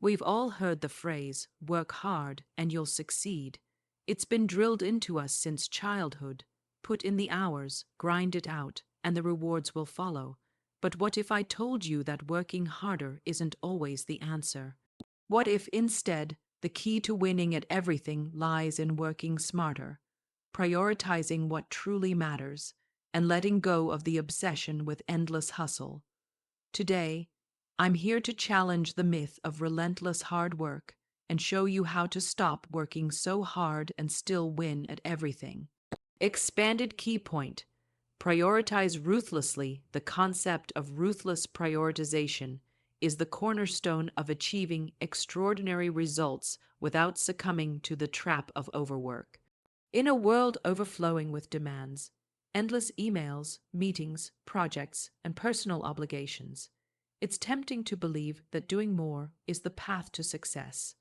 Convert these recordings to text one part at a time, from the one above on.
We've all heard the phrase, work hard and you'll succeed. It's been drilled into us since childhood. Put in the hours, grind it out, and the rewards will follow. But what if I told you that working harder isn't always the answer? What if instead, the key to winning at everything lies in working smarter, prioritizing what truly matters, and letting go of the obsession with endless hustle? Today, I'm here to challenge the myth of relentless hard work and show you how to stop working so hard and still win at everything. Expanded key point. Prioritize ruthlessly. The concept of ruthless prioritization is the cornerstone of achieving extraordinary results without succumbing to the trap of overwork. In a world overflowing with demands, endless emails, meetings, projects, and personal obligations, it's tempting to believe that doing more is the path to success.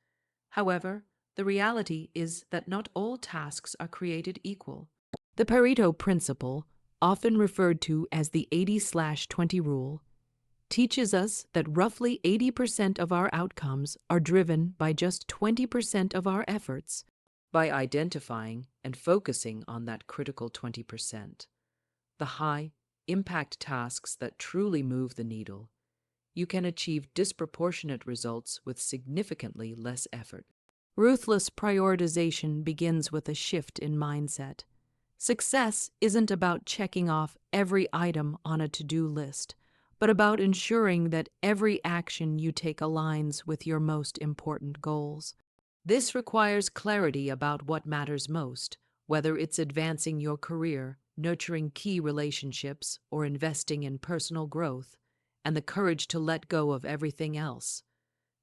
However, the reality is that not all tasks are created equal. The Pareto principle, often referred to as the 80/20 rule, teaches us that roughly 80% of our outcomes are driven by just 20% of our efforts. By identifying and focusing on that critical 20%, the high impact tasks that truly move the needle, you can achieve disproportionate results with significantly less effort. Ruthless prioritization begins with a shift in mindset. Success isn't about checking off every item on a to-do list, but about ensuring that every action you take aligns with your most important goals. This requires clarity about what matters most, whether it's advancing your career, nurturing key relationships, or investing in personal growth, and the courage to let go of everything else.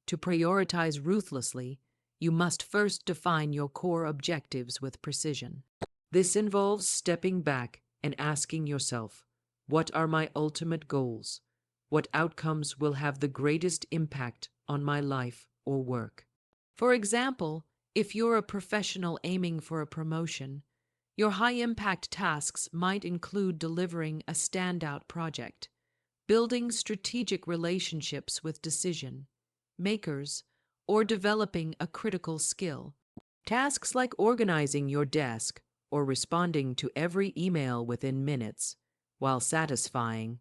To prioritize ruthlessly, you must first define your core objectives with precision. This involves stepping back and asking yourself, what are my ultimate goals? What outcomes will have the greatest impact on my life or work? For example, if you're a professional aiming for a promotion, your high-impact tasks might include delivering a standout project, building strategic relationships with decision makers, or developing a critical skill. Tasks like organizing your desk or responding to every email within minutes, while satisfying,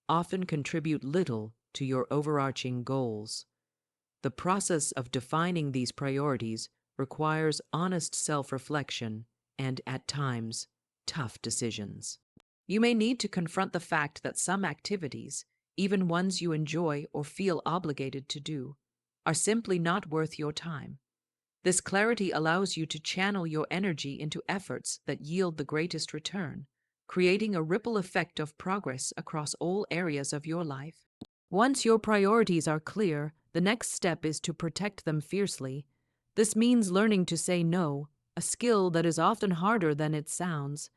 often contribute little to your overarching goals. The process of defining these priorities requires honest self-reflection and, at times, tough decisions. You may need to confront the fact that some activities, even ones you enjoy or feel obligated to do, are simply not worth your time. This clarity allows you to channel your energy into efforts that yield the greatest return, creating a ripple effect of progress across all areas of your life. Once your priorities are clear, the next step is to protect them fiercely. This means learning to say no, a skill that is often harder than it sounds.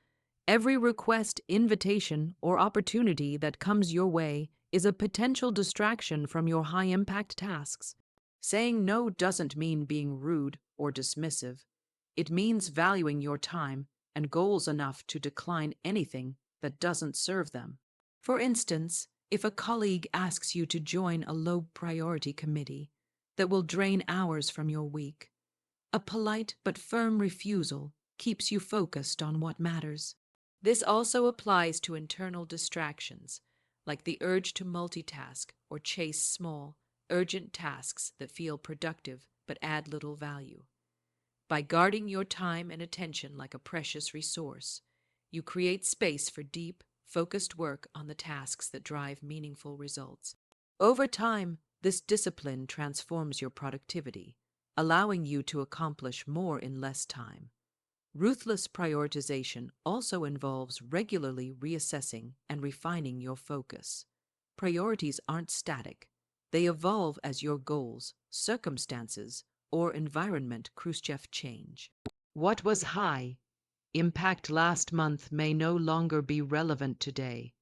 Every request, invitation, or opportunity that comes your way is a potential distraction from your high-impact tasks. Saying no doesn't mean being rude or dismissive. It means valuing your time and goals enough to decline anything that doesn't serve them. For instance, if a colleague asks you to join a low-priority committee that will drain hours from your week, a polite but firm refusal keeps you focused on what matters. This also applies to internal distractions, like the urge to multitask or chase small, urgent tasks that feel productive but add little value. By guarding your time and attention like a precious resource, you create space for deep, focused work on the tasks that drive meaningful results. Over time, this discipline transforms your productivity, allowing you to accomplish more in less time. Ruthless prioritization also involves regularly reassessing and refining your focus. Priorities aren't static. They evolve as your goals, circumstances, or environment change. What was high impact last month may no longer be relevant today.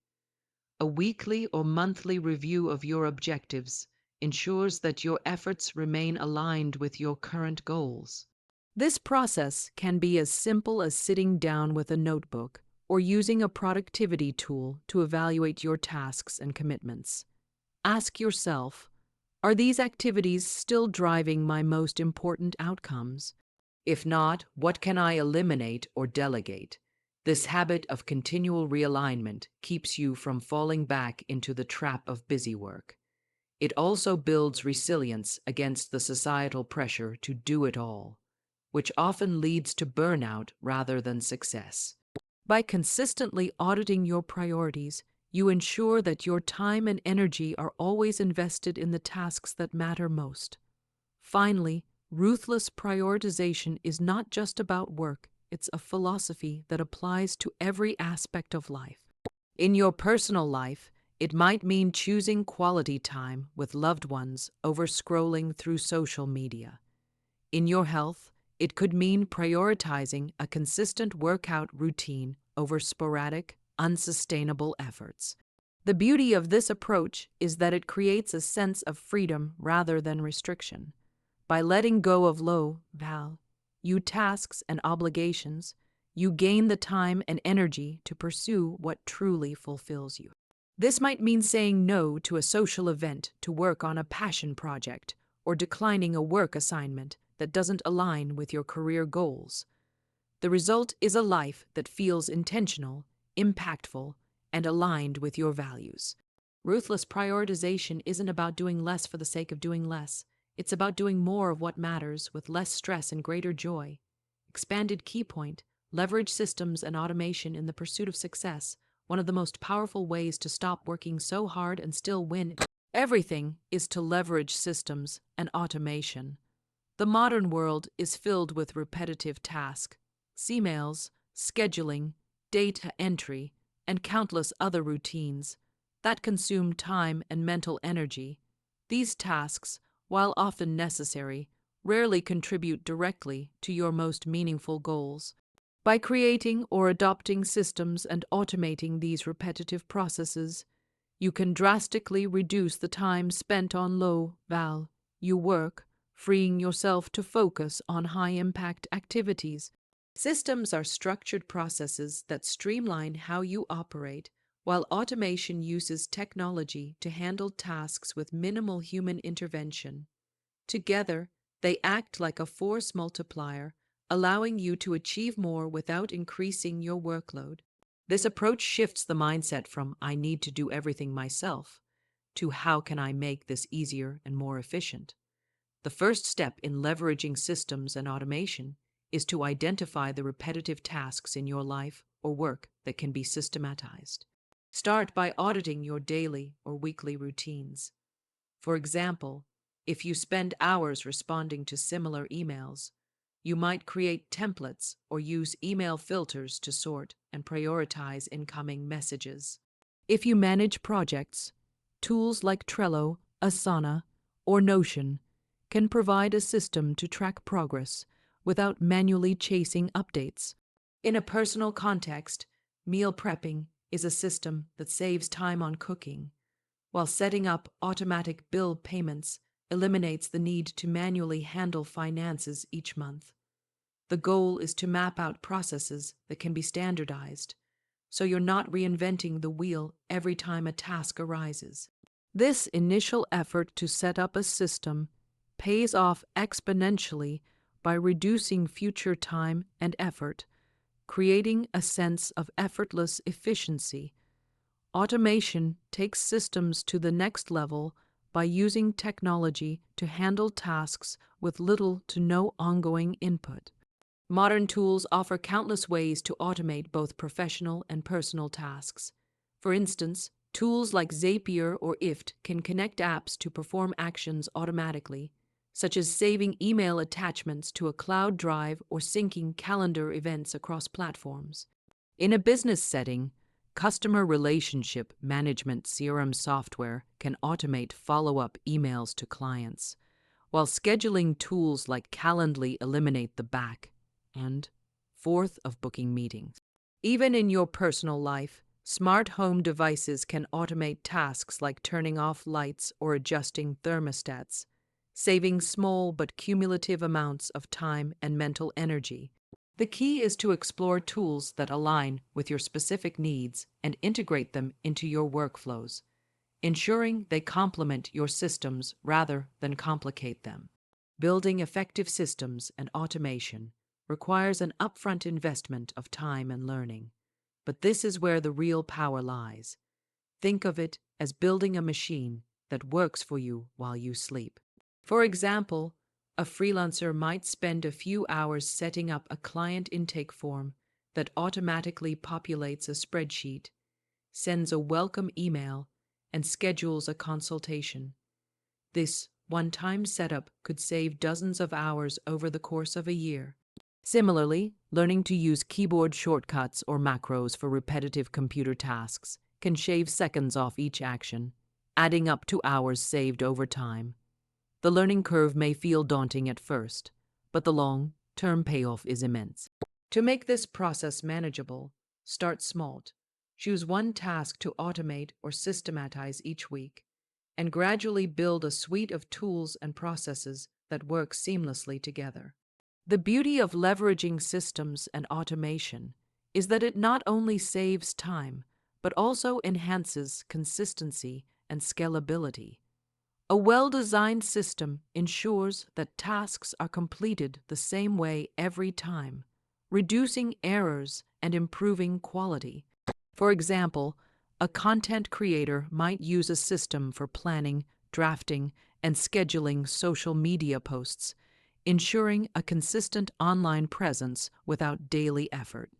A weekly or monthly review of your objectives ensures that your efforts remain aligned with your current goals. This process can be as simple as sitting down with a notebook or using a productivity tool to evaluate your tasks and commitments. Ask yourself, Are these activities still driving my most important outcomes? If not, what can I eliminate or delegate? This habit of continual realignment keeps you from falling back into the trap of busy work. It also builds resilience against the societal pressure to do it all, which often leads to burnout rather than success. By consistently auditing your priorities, you ensure that your time and energy are always invested in the tasks that matter most. Finally, ruthless prioritization is not just about work, it's a philosophy that applies to every aspect of life. In your personal life, it might mean choosing quality time with loved ones over scrolling through social media. In your health, it could mean prioritizing a consistent workout routine over sporadic, unsustainable efforts. The beauty of this approach is that it creates a sense of freedom rather than restriction. By letting go of low-value tasks and obligations, you gain the time and energy to pursue what truly fulfills you. This might mean saying no to a social event to work on a passion project, or declining a work assignment that doesn't align with your career goals. The result is a life that feels intentional, impactful, and aligned with your values. Ruthless prioritization isn't about doing less for the sake of doing less. It's about doing more of what matters with less stress and greater joy. Expanded key point, leverage systems and automation in the pursuit of success, one of the most powerful ways to stop working so hard and still win. Everything is to leverage systems and automation. The modern world is filled with repetitive tasks, emails, scheduling, data entry, and countless other routines that consume time and mental energy. These tasks, while often necessary, rarely contribute directly to your most meaningful goals. By creating or adopting systems and automating these repetitive processes, you can drastically reduce the time spent on low-value work, freeing yourself to focus on high-impact activities. Systems are structured processes that streamline how you operate, while automation uses technology to handle tasks with minimal human intervention. Together, they act like a force multiplier, allowing you to achieve more without increasing your workload. This approach shifts the mindset from "I need to do everything myself" to "how can I make this easier and more efficient?" The first step in leveraging systems and automation is to identify the repetitive tasks in your life or work that can be systematized. Start by auditing your daily or weekly routines. For example, if you spend hours responding to similar emails, you might create templates or use email filters to sort and prioritize incoming messages. If you manage projects, tools like Trello, Asana, or Notion can provide a system to track progress without manually chasing updates. In a personal context, meal prepping is a system that saves time on cooking, while setting up automatic bill payments eliminates the need to manually handle finances each month. The goal is to map out processes that can be standardized, so you're not reinventing the wheel every time a task arises. This initial effort to set up a system pays off exponentially by reducing future time and effort, creating a sense of effortless efficiency. Automation takes systems to the next level by using technology to handle tasks with little to no ongoing input. Modern tools offer countless ways to automate both professional and personal tasks. For instance, tools like Zapier or IFT can connect apps to perform actions automatically, such as saving email attachments to a cloud drive or syncing calendar events across platforms. In a business setting, customer relationship management CRM software can automate follow-up emails to clients, while scheduling tools like Calendly eliminate the back and forth of booking meetings. Even in your personal life, smart home devices can automate tasks like turning off lights or adjusting thermostats, saving small but cumulative amounts of time and mental energy. The key is to explore tools that align with your specific needs and integrate them into your workflows. ensuring they complement your systems rather than complicate them. Building effective systems and automation requires an upfront investment of time and learning, but this is where the real power lies. Think of it as building a machine that works for you while you sleep. For example, a freelancer might spend a few hours setting up a client intake form that automatically populates a spreadsheet, sends a welcome email, and schedules a consultation. This one-time setup could save dozens of hours over the course of a year. Similarly, learning to use keyboard shortcuts or macros for repetitive computer tasks can shave seconds off each action, adding up to hours saved over time. The learning curve may feel daunting at first, but the long-term payoff is immense. To make this process manageable, start small. Choose one task to automate or systematize each week, and gradually build a suite of tools and processes that work seamlessly together. The beauty of leveraging systems and automation is that it not only saves time, but also enhances consistency and scalability. A well-designed system ensures that tasks are completed the same way every time, reducing errors and improving quality. For example, a content creator might use a system for planning, drafting, and scheduling social media posts, ensuring a consistent online presence without daily effort.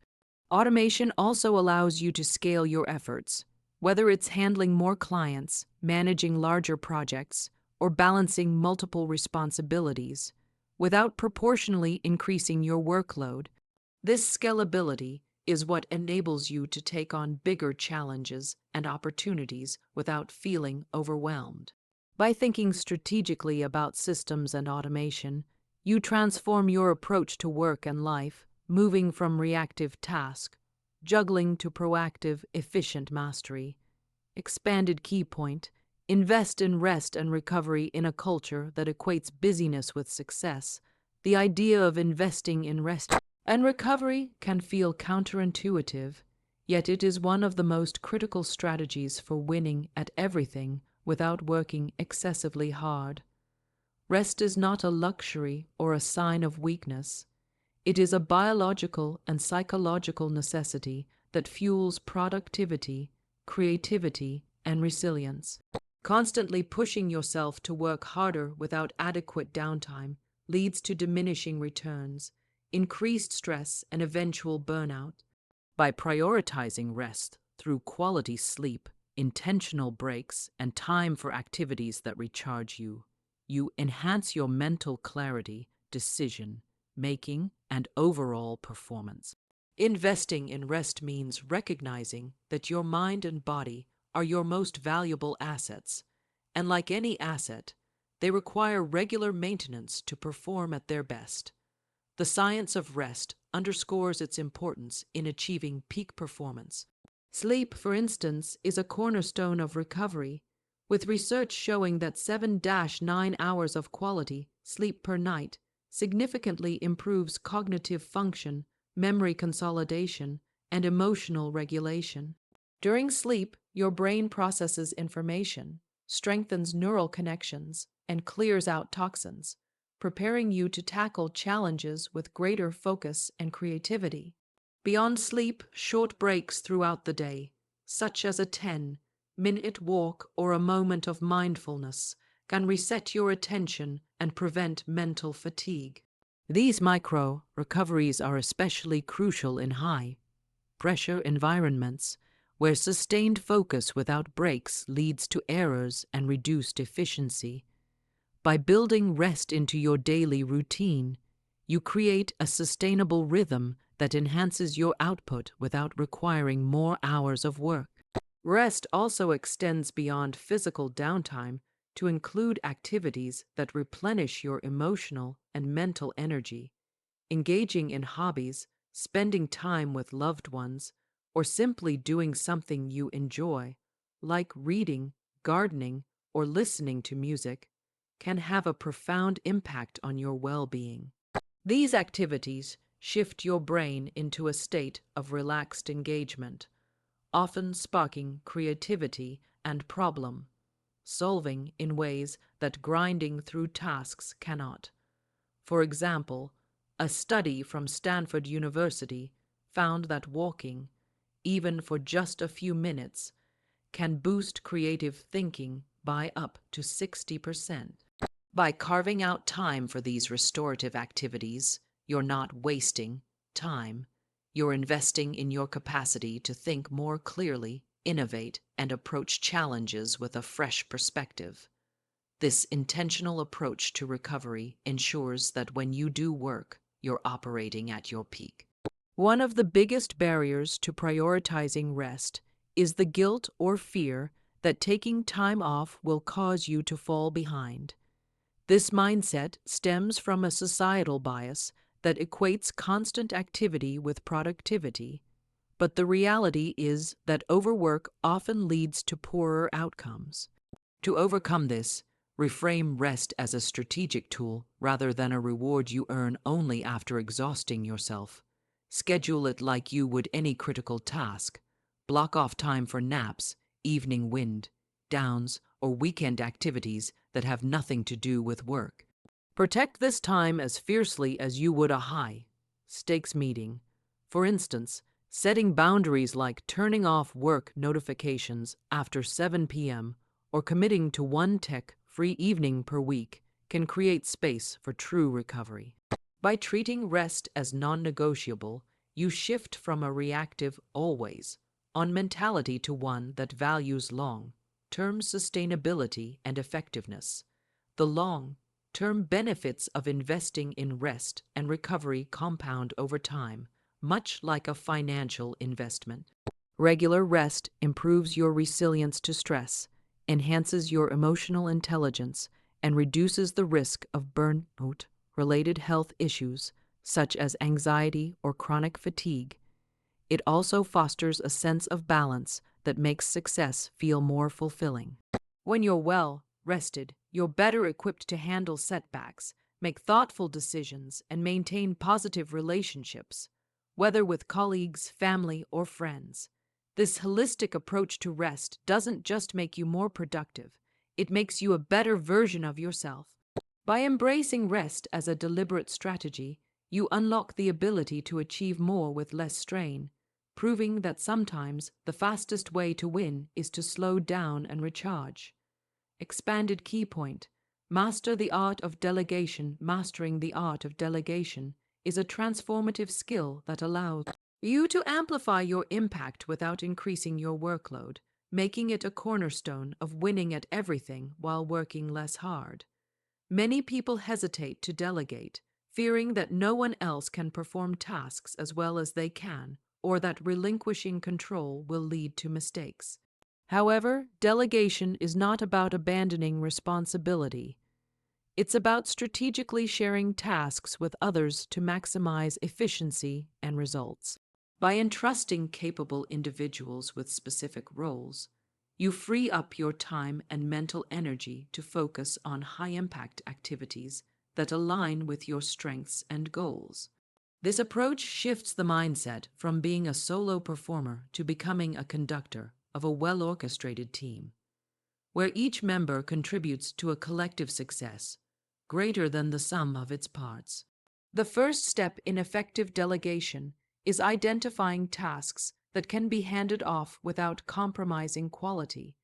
Automation also allows you to scale your efforts, whether it's handling more clients, managing larger projects, or balancing multiple responsibilities, without proportionally increasing your workload. This scalability is what enables you to take on bigger challenges and opportunities without feeling overwhelmed. By thinking strategically about systems and automation, you transform your approach to work and life, moving from reactive task, juggling to proactive, efficient mastery. Expanded key point: invest in rest and recovery in a culture that equates busyness with success. The idea of investing in rest and recovery can feel counterintuitive, yet it is one of the most critical strategies for winning at everything without working excessively hard. Rest is not a luxury or a sign of weakness. It is a biological and psychological necessity that fuels productivity, creativity, and resilience. Constantly pushing yourself to work harder without adequate downtime leads to diminishing returns, increased stress, and eventual burnout. By prioritizing rest through quality sleep, intentional breaks, and time for activities that recharge you, you enhance your mental clarity, decision making, and overall performance. Investing in rest means recognizing that your mind and body are your most valuable assets, and like any asset, they require regular maintenance to perform at their best. The science of rest underscores its importance in achieving peak performance. Sleep, for instance, is a cornerstone of recovery, with research showing that 7-9 hours of quality sleep per night significantly improves cognitive function, memory consolidation, and emotional regulation. During sleep, your brain processes information, strengthens neural connections, and clears out toxins, preparing you to tackle challenges with greater focus and creativity. Beyond sleep, short breaks throughout the day, such as a 10-minute walk or a moment of mindfulness, can reset your attention and prevent mental fatigue. These micro-recoveries are especially crucial in high-pressure environments, where sustained focus without breaks leads to errors and reduced efficiency. By building rest into your daily routine, you create a sustainable rhythm that enhances your output without requiring more hours of work. Rest also extends beyond physical downtime to include activities that replenish your emotional and mental energy. Engaging in hobbies, spending time with loved ones, or simply doing something you enjoy, like reading, gardening, or listening to music, can have a profound impact on your well-being. These activities shift your brain into a state of relaxed engagement, often sparking creativity and problem solving in ways that grinding through tasks cannot. For example, a study from Stanford University found that walking, even for just a few minutes, can boost creative thinking by up to 60%. By carving out time for these restorative activities, you're not wasting time. You're investing in your capacity to think more clearly, innovate, and approach challenges with a fresh perspective. This intentional approach to recovery ensures that when you do work, you're operating at your peak. One of the biggest barriers to prioritizing rest is the guilt or fear that taking time off will cause you to fall behind. This mindset stems from a societal bias that equates constant activity with productivity, but the reality is that overwork often leads to poorer outcomes. To overcome this, reframe rest as a strategic tool rather than a reward you earn only after exhausting yourself. Schedule it like you would any critical task. Block off time for naps, evening wind downs, or weekend activities that have nothing to do with work. Protect this time as fiercely as you would a high-stakes meeting. For instance, setting boundaries like turning off work notifications after 7 p.m. or committing to one tech-free evening per week can create space for true recovery. By treating rest as non-negotiable, you shift from a reactive always-on mentality to one that values long-term sustainability and effectiveness. The long-term benefits of investing in rest and recovery compound over time, much like a financial investment. Regular rest improves your resilience to stress, enhances your emotional intelligence, and reduces the risk of burnout-related health issues such as anxiety or chronic fatigue. It also fosters a sense of balance that makes success feel more fulfilling. When you're well rested, you're better equipped to handle setbacks, make thoughtful decisions, and maintain positive relationships, whether with colleagues, family, or friends. This holistic approach to rest doesn't just make you more productive, it makes you a better version of yourself. By embracing rest as a deliberate strategy, you unlock the ability to achieve more with less strain, proving that sometimes the fastest way to win is to slow down and recharge. Expanded key point: master the art of delegation. Mastering the art of delegation is a transformative skill that allows you to amplify your impact without increasing your workload, making it a cornerstone of winning at everything while working less hard. Many people hesitate to delegate, fearing that no one else can perform tasks as well as they can, or that relinquishing control will lead to mistakes. However, delegation is not about abandoning responsibility. It's about strategically sharing tasks with others to maximize efficiency and results. By entrusting capable individuals with specific roles, you free up your time and mental energy to focus on high-impact activities that align with your strengths and goals. This approach shifts the mindset from being a solo performer to becoming a conductor of a well-orchestrated team, where each member contributes to a collective success greater than the sum of its parts. The first step in effective delegation is identifying tasks that can be handed off without compromising quality.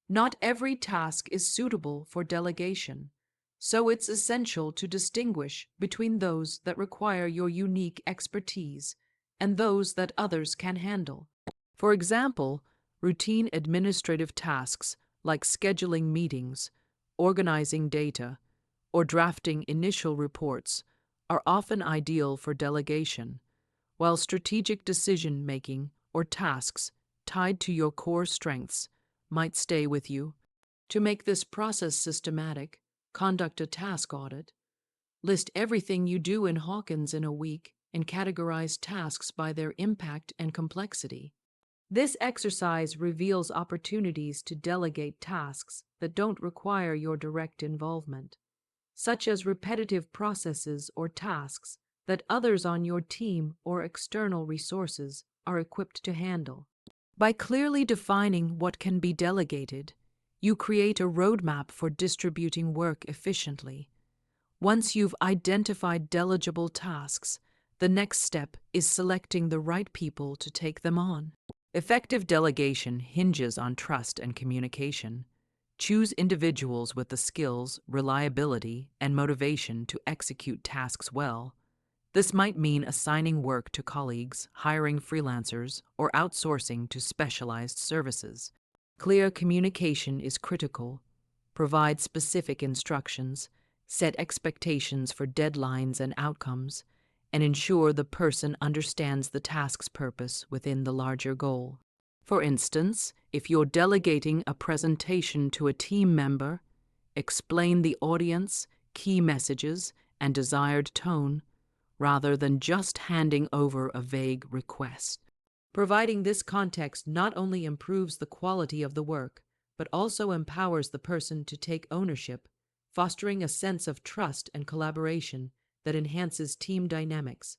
Not every task is suitable for delegation, so it's essential to distinguish between those that require your unique expertise and those that others can handle. For example, routine administrative tasks like scheduling meetings, organizing data, or drafting initial reports are often ideal for delegation, while strategic decision-making or tasks tied to your core strengths might stay with you. To make this process systematic, conduct a task audit. List everything you do in Hawkins in a week and categorize tasks by their impact and complexity. This exercise reveals opportunities to delegate tasks that don't require your direct involvement, such as repetitive processes or tasks that others on your team or external resources are equipped to handle. By clearly defining what can be delegated, you create a roadmap for distributing work efficiently. Once you've identified delegible tasks, the next step is selecting the right people to take them on. Effective delegation hinges on trust and communication. Choose individuals with the skills, reliability, and motivation to execute tasks well. This might mean assigning work to colleagues, hiring freelancers, or outsourcing to specialized services. Clear communication is critical. Provide specific instructions, set expectations for deadlines and outcomes, and ensure the person understands the task's purpose within the larger goal. For instance, if you're delegating a presentation to a team member, explain the audience, key messages, and desired tone, rather than just handing over a vague request. Providing this context not only improves the quality of the work, but also empowers the person to take ownership, fostering a sense of trust and collaboration that enhances team dynamics.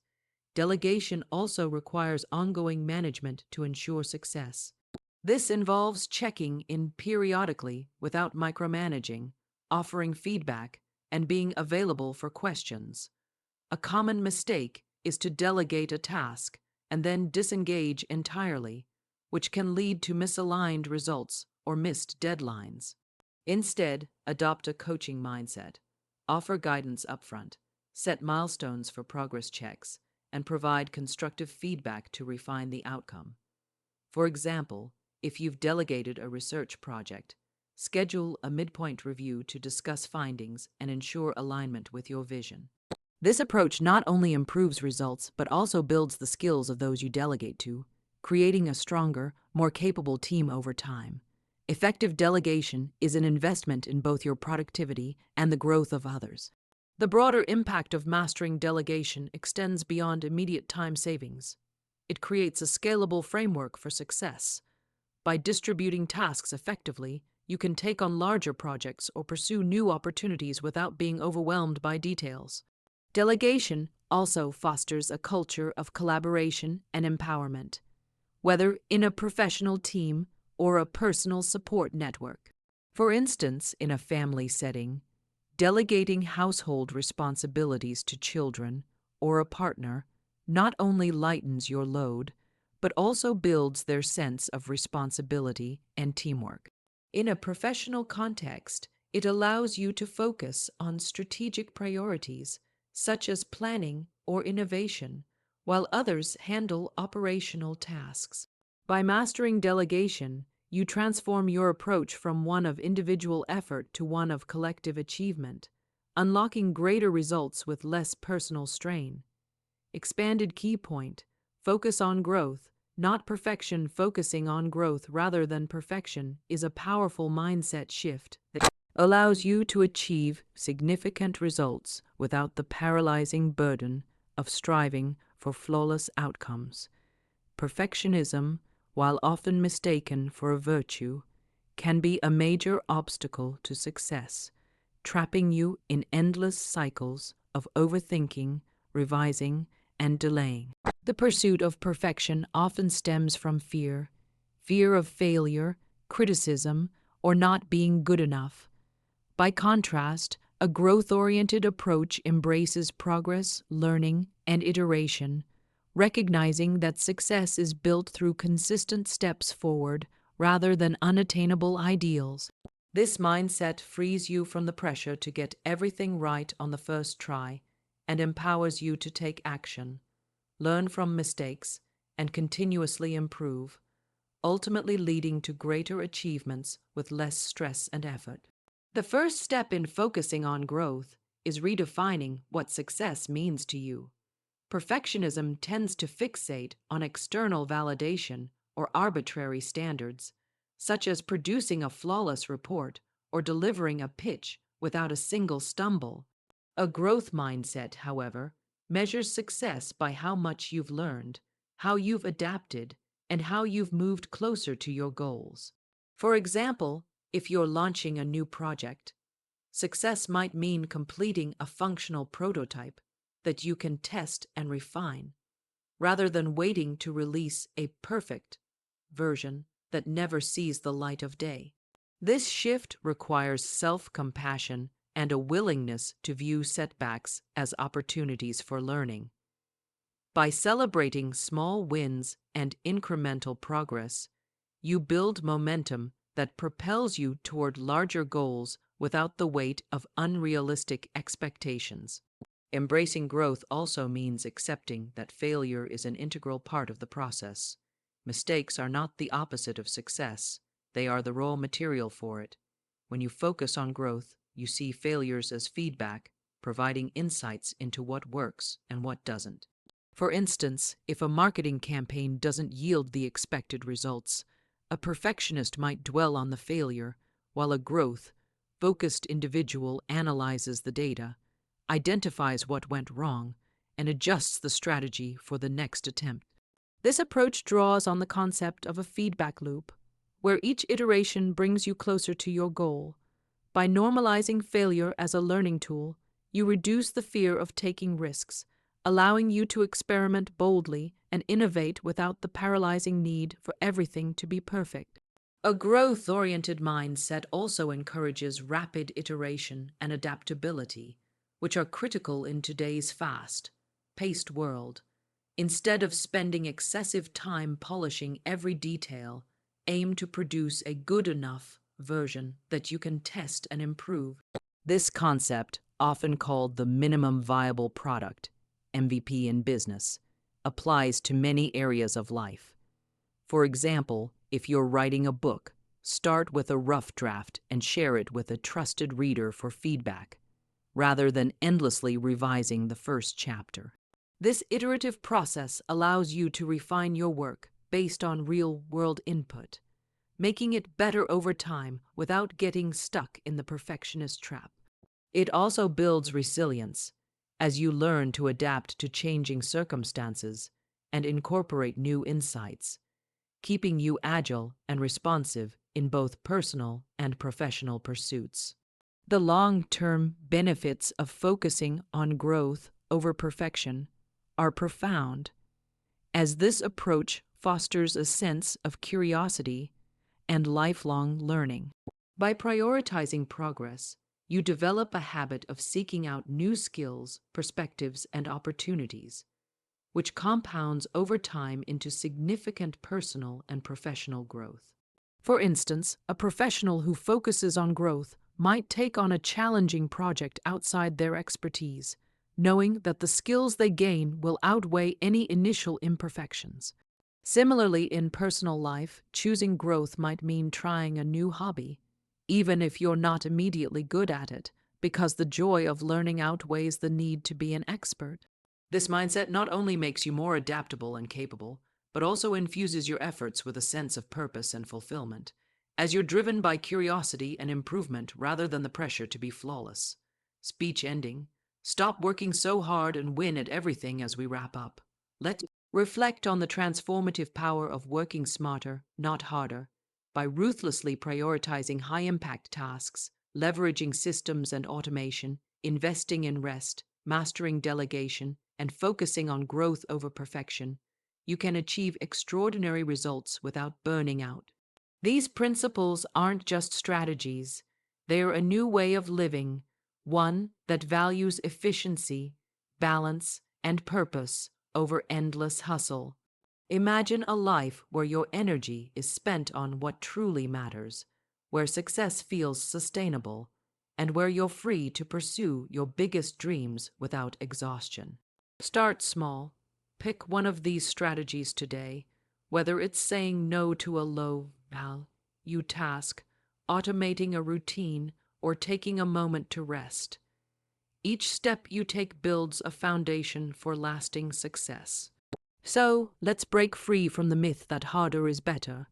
Delegation also requires ongoing management to ensure success. This involves checking in periodically without micromanaging, offering feedback, and being available for questions. A common mistake is to delegate a task and then disengage entirely, which can lead to misaligned results or missed deadlines. Instead, adopt a coaching mindset. Offer guidance upfront, set milestones for progress checks, and provide constructive feedback to refine the outcome. For example, if you've delegated a research project, schedule a midpoint review to discuss findings and ensure alignment with your vision. This approach not only improves results, but also builds the skills of those you delegate to, creating a stronger, more capable team over time. Effective delegation is an investment in both your productivity and the growth of others. The broader impact of mastering delegation extends beyond immediate time savings. It creates a scalable framework for success. By distributing tasks effectively, you can take on larger projects or pursue new opportunities without being overwhelmed by details. Delegation also fosters a culture of collaboration and empowerment, whether in a professional team or a personal support network. For instance, in a family setting, delegating household responsibilities to children or a partner not only lightens your load, but also builds their sense of responsibility and teamwork. In a professional context, it allows you to focus on strategic priorities, such as planning or innovation, while others handle operational tasks. By mastering delegation, you transform your approach from one of individual effort to one of collective achievement, unlocking greater results with less personal strain. Expanded key point: focus on growth, not perfection. Focusing on growth rather than perfection is a powerful mindset shift that allows you to achieve significant results without the paralyzing burden of striving for flawless outcomes. Perfectionism, while often mistaken for a virtue, can be a major obstacle to success, trapping you in endless cycles of overthinking, revising, and delaying. The pursuit of perfection often stems from fear of failure, criticism, or not being good enough. By contrast, a growth-oriented approach embraces progress, learning, and iteration, recognizing that success is built through consistent steps forward rather than unattainable ideals. This mindset frees you from the pressure to get everything right on the first try and empowers you to take action, learn from mistakes, and continuously improve, ultimately leading to greater achievements with less stress and effort. The first step in focusing on growth is redefining what success means to you. Perfectionism tends to fixate on external validation or arbitrary standards, such as producing a flawless report or delivering a pitch without a single stumble. A growth mindset, however, measures success by how much you've learned, how you've adapted, and how you've moved closer to your goals. For example, if you're launching a new project, success might mean completing a functional prototype that you can test and refine, rather than waiting to release a perfect, version that never sees the light of day. This shift requires self-compassion and a willingness to view setbacks as opportunities for learning. By celebrating small wins and incremental progress, you build momentum that propels you toward larger goals without the weight of unrealistic expectations. Embracing growth also means accepting that failure is an integral part of the process. Mistakes are not the opposite of success, they are the raw material for it. When you focus on growth, you see failures as feedback, providing insights into what works and what doesn't. For instance, if a marketing campaign doesn't yield the expected results, a perfectionist might dwell on the failure, while a growth-focused individual analyzes the data, identifies what went wrong, and adjusts the strategy for the next attempt. This approach draws on the concept of a feedback loop, where each iteration brings you closer to your goal. By normalizing failure as a learning tool, you reduce the fear of taking risks, allowing you to experiment boldly and innovate without the paralyzing need for everything to be perfect. A growth-oriented mindset also encourages rapid iteration and adaptability, which are critical in today's fast-paced world. Instead of spending excessive time polishing every detail, aim to produce a good enough version that you can test and improve. This concept, often called the minimum viable product, MVP in business, applies to many areas of life. For example, if you're writing a book, start with a rough draft and share it with a trusted reader for feedback, rather than endlessly revising the first chapter. This iterative process allows you to refine your work based on real-world input, making it better over time without getting stuck in the perfectionist trap. It also builds resilience, as you learn to adapt to changing circumstances and incorporate new insights, keeping you agile and responsive in both personal and professional pursuits. The long-term benefits of focusing on growth over perfection are profound, as this approach fosters a sense of curiosity and lifelong learning. By prioritizing progress, you develop a habit of seeking out new skills, perspectives, and opportunities, which compounds over time into significant personal and professional growth. For instance, a professional who focuses on growth might take on a challenging project outside their expertise, knowing that the skills they gain will outweigh any initial imperfections. Similarly, in personal life, choosing growth might mean trying a new hobby, even if you're not immediately good at it, because the joy of learning outweighs the need to be an expert. This mindset not only makes you more adaptable and capable, but also infuses your efforts with a sense of purpose and fulfillment, as you're driven by curiosity and improvement rather than the pressure to be flawless. Speech ending. Stop working so hard and win at everything as we wrap up. Let's reflect on the transformative power of working smarter, not harder, by ruthlessly prioritizing high-impact tasks, leveraging systems and automation, investing in rest, mastering delegation, and focusing on growth over perfection. You can achieve extraordinary results without burning out. These principles aren't just strategies. They're a new way of living, one that values efficiency, balance, and purpose over endless hustle. Imagine a life where your energy is spent on what truly matters, where success feels sustainable, and where you're free to pursue your biggest dreams without exhaustion. Start small. Pick one of these strategies today, whether it's saying no to a low-value task, automating a routine, or taking a moment to rest. Each step you take builds a foundation for lasting success. So, let's break free from the myth that harder is better.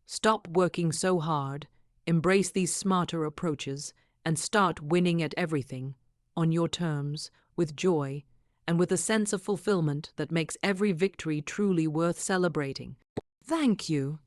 Stop working so hard, embrace these smarter approaches, and start winning at everything, on your terms, with joy, and with a sense of fulfillment that makes every victory truly worth celebrating. Thank you